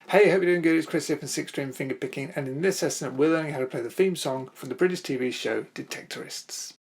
Hey, hope you're doing good. It's Chris here from 6-String Fingerpicking, and in this lesson we're learning how to play the theme song from the British TV show Detectorists.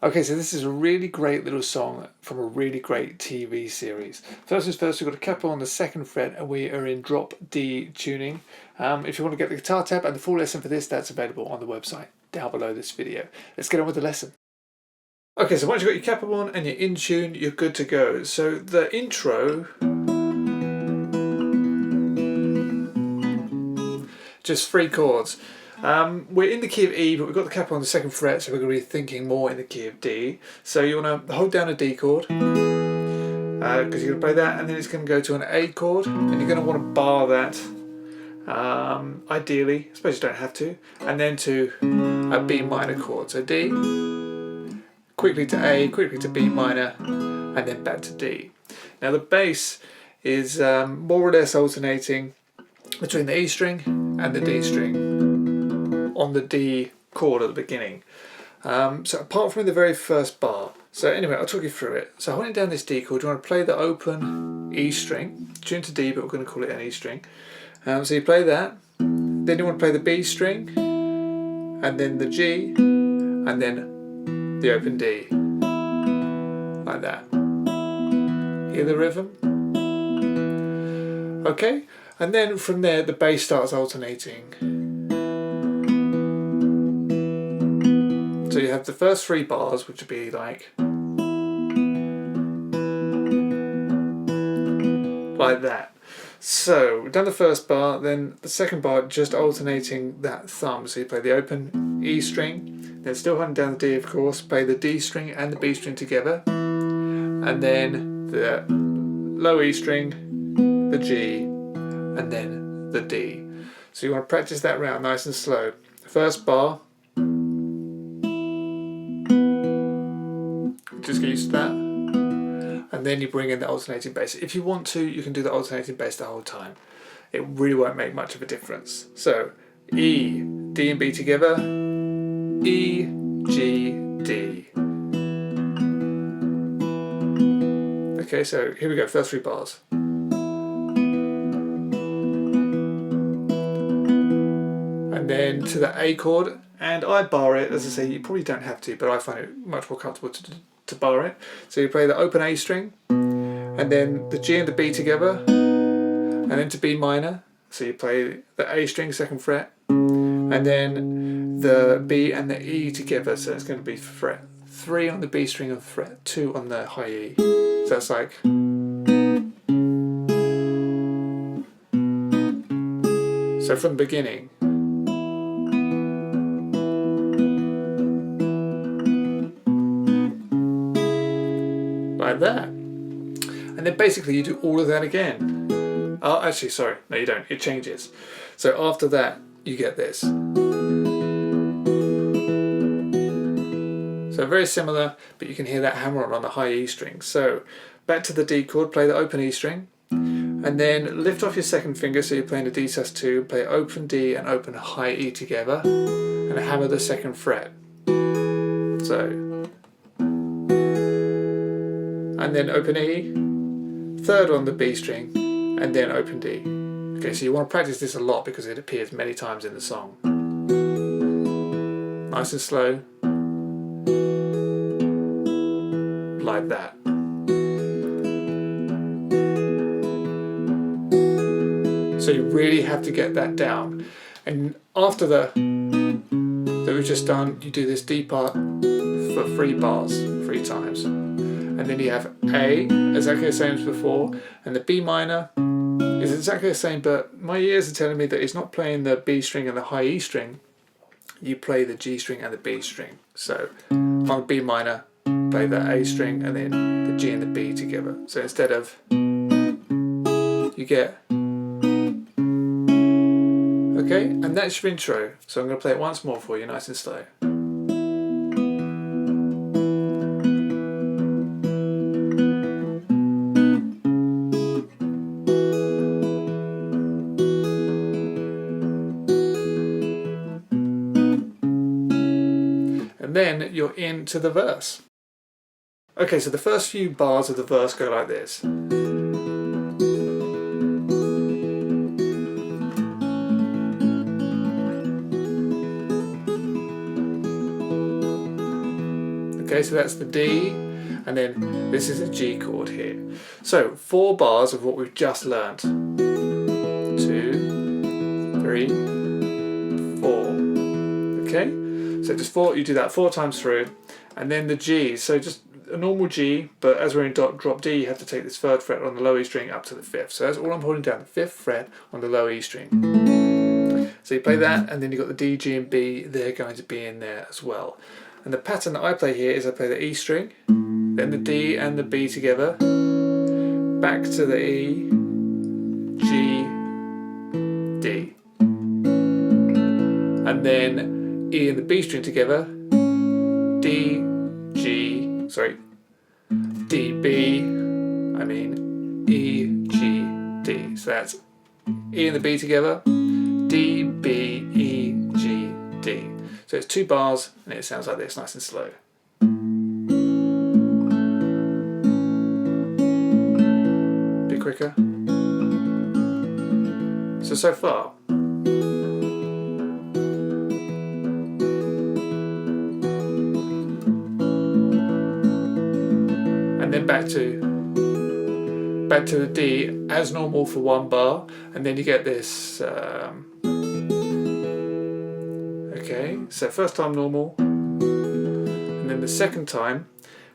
Okay, so this is a really great little song from a really great TV series. First things first, we've got a capo on the 2nd fret and we are in drop D tuning. If you want to get the guitar tab and the full lesson for this, that's available on the website down below this video. Let's get on with the lesson. Okay, so once you've got your capo on and you're in tune, you're good to go. So the intro, just 3 chords. We're in the key of E, but we've got the capo on the 2nd fret, so we're going to be thinking more in the key of D. So you want to hold down a D chord, because you're going to play that, and then it's going to go to an A chord, and you're going to want to bar that, ideally, I suppose you don't have to, and then to a B minor chord. So D, quickly to A, quickly to B minor, and then back to D. Now the bass is more or less alternating between the E string and the D string on the D chord at the beginning. So apart from the very first bar. So anyway, I'll talk you through it. So holding down this D chord, you want to play the open E string, tuned to D, but we're going to call it an E string. So you play that, then you want to play the B string, and then the G, and then the open D, like that. Hear the rhythm? Okay, and then from there the bass starts alternating. So you have the first 3 bars, which would be like that. So we've done the first bar, then the 2nd bar just alternating that thumb. So you play the open E string, then still holding down the D of course, play the D string and the B string together, and then the low E string, the G, and then the D. So you want to practice that round nice and slow. The first bar, just get used to that, and then you bring in the alternating bass. If you want to, you can do the alternating bass the whole time. It really won't make much of a difference. So E, D and B together, E, G, D. Okay, so here we go, first 3 bars. And then to the A chord, and I bar it, as I say, you probably don't have to, but I find it much more comfortable to bar it. So you play the open A string, and then the G and the B together, and then to B minor. So you play the A string, 2nd fret, and then the B and the E together. So it's going to be fret 3 on the B string and fret 2 on the high E. So that's like. So from the beginning. Like that. And then basically you do all of that again. Oh, actually, sorry, no you don't, it changes. So after that, you get this. So very similar, but you can hear that hammer on the high E string. So back to the D chord, play the open E string, and then lift off your 2nd finger, so you're playing a D sus2, play open D and open high E together, and hammer the 2nd fret. So. And then open E, 3rd on the B string, and then open D. Okay, so you want to practice this a lot because it appears many times in the song. Nice and slow, like that. So you really have to get that down. And after that we've just done, you do this D part for 3 bars, 3 times. and then you have A, exactly the same as before, and the B minor is exactly the same, but my ears are telling me that it's not playing the B string and the high E string. You play the G string and the B string. So on B minor, play the A string and then the G and the B together. So instead of, you get, okay, and that's your intro. So I'm going to play it once more for you, nice and slow. And then you're into the verse. Okay, so the first few bars of the verse go like this. Okay, so that's the D, and then this is a G chord here. So 4 bars of what we've just learned. 2, 3, 4. Okay, so just 4. You do that 4 times through, and then the G. So just a normal G, but as we're in drop D, you have to take this 3rd fret on the low E string up to the 5th. So that's all I'm holding down, the 5th fret on the low E string. So you play that, and then you've got the D, G, and B. They're going to be in there as well. And the pattern that I play here is I play the E string, then the D and the B together, back to the E, G, D, and then E and the B string together, D, G, sorry, D, B, E, G, D. So that's E and the B together, D, B, E, G, D. So it's 2 bars and it sounds like this, nice and slow. Bit quicker. So far. And then back to the D as normal for 1 bar, and then you get this. Okay, so first time normal, and then the second time,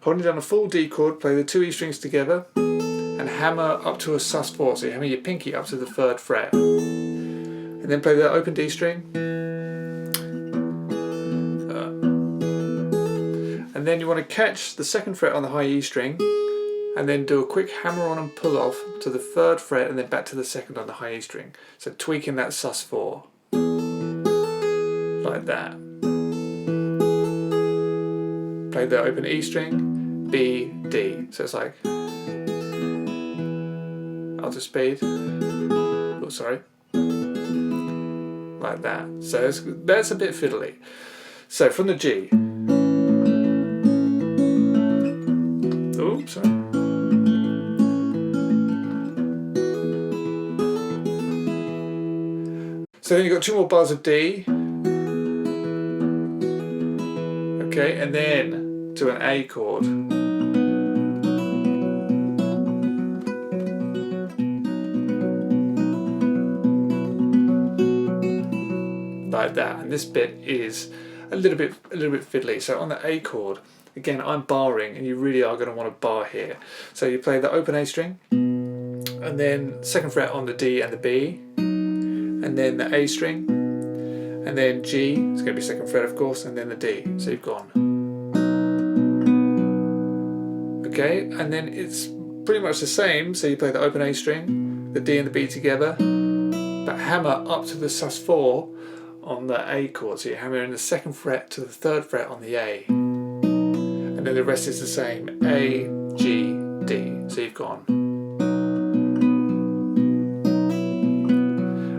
holding down a full D chord, play the 2 E strings together, and hammer up to a sus4. So you hammer your pinky up to the 3rd fret, and then play the open D string, and then you want to catch the 2nd fret on the high E string, and then do a quick hammer on and pull off to the 3rd fret, and then back to the 2nd on the high E string. So tweaking that sus4. Like that. Play the open E string, B, D. So it's like alto speed. Oh, sorry. Like that. So that's a bit fiddly. So from the G. Oh, sorry. So then you've got 2 more bars of D. Okay, and then to an A chord. Like that, and this bit is a little bit fiddly. So on the A chord, again I'm barring, and you really are going to want to bar here. So you play the open A string, and then 2nd fret on the D and the B, and then the A string, and then G, it's going to be 2nd fret of course, and then the D. So you've gone. Okay, and then it's pretty much the same. So you play the open A string, the D and the B together, but hammer up to the sus4 on the A chord. So you hammer in the 2nd fret to the 3rd fret on the A, and then the rest is the same, A, G, D. So you've gone.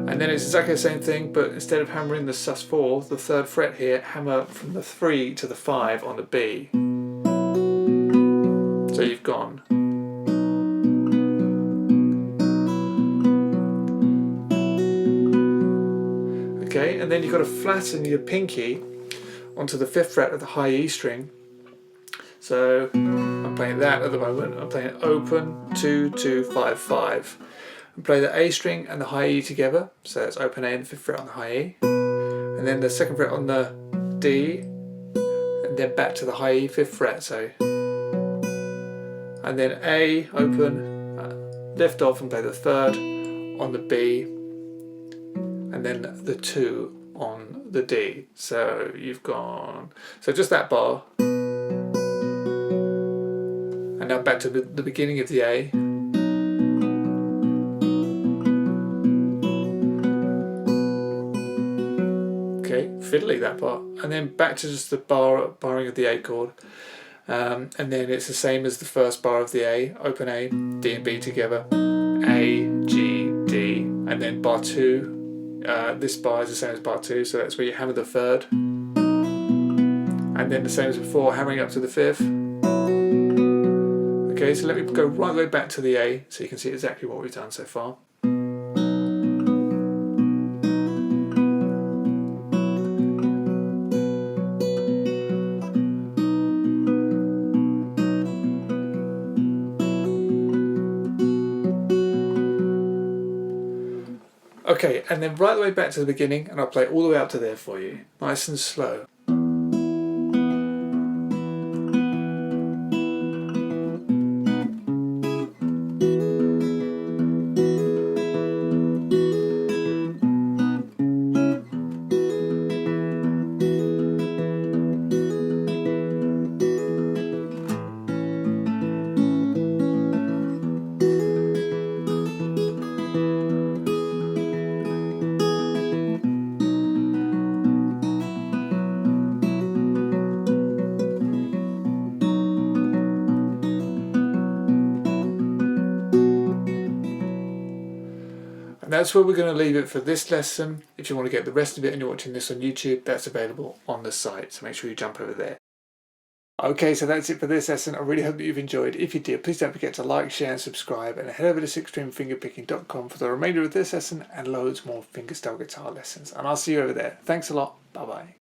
And then it's exactly the same thing, but instead of hammering the sus4, the 3rd fret here, hammer from the 3 to the 5 on the B. So you've gone. Okay, and then you've got to flatten your pinky onto the 5th fret of the high E string. So I'm playing that at the moment. I'm playing open 2, 2, 5, 5. And play the A string and the high E together. So it's open A and the 5th fret on the high E, and then the 2nd fret on the D, and then back to the high E 5th fret. So and then A, open, lift off and play the third on the B, and then the 2 on the D. So you've gone, so just that bar, and now back to the beginning of the A. Okay, fiddly that part, and then back to just the barring of the A chord, and then it's the same as the first bar of the A, open A, D and B together, A, G, D, and then bar 2. This bar is the same as bar 2, so that's where you hammer the third, and then the same as before, hammering up to the 5th. Okay, so let me go right the way back to the A so you can see exactly what we've done so far. Okay, and then right the way back to the beginning, and I'll play all the way up to there for you, nice and slow. And that's where we're going to leave it for this lesson. If you want to get the rest of it and you're watching this on YouTube, that's available on the site, so make sure you jump over there. Okay, so that's it for this lesson. I really hope that you've enjoyed. If you did, please don't forget to like, share and subscribe, and head over to sixstringfingerpicking.com for the remainder of this lesson and loads more fingerstyle guitar lessons. And I'll see you over there. Thanks a lot. Bye bye.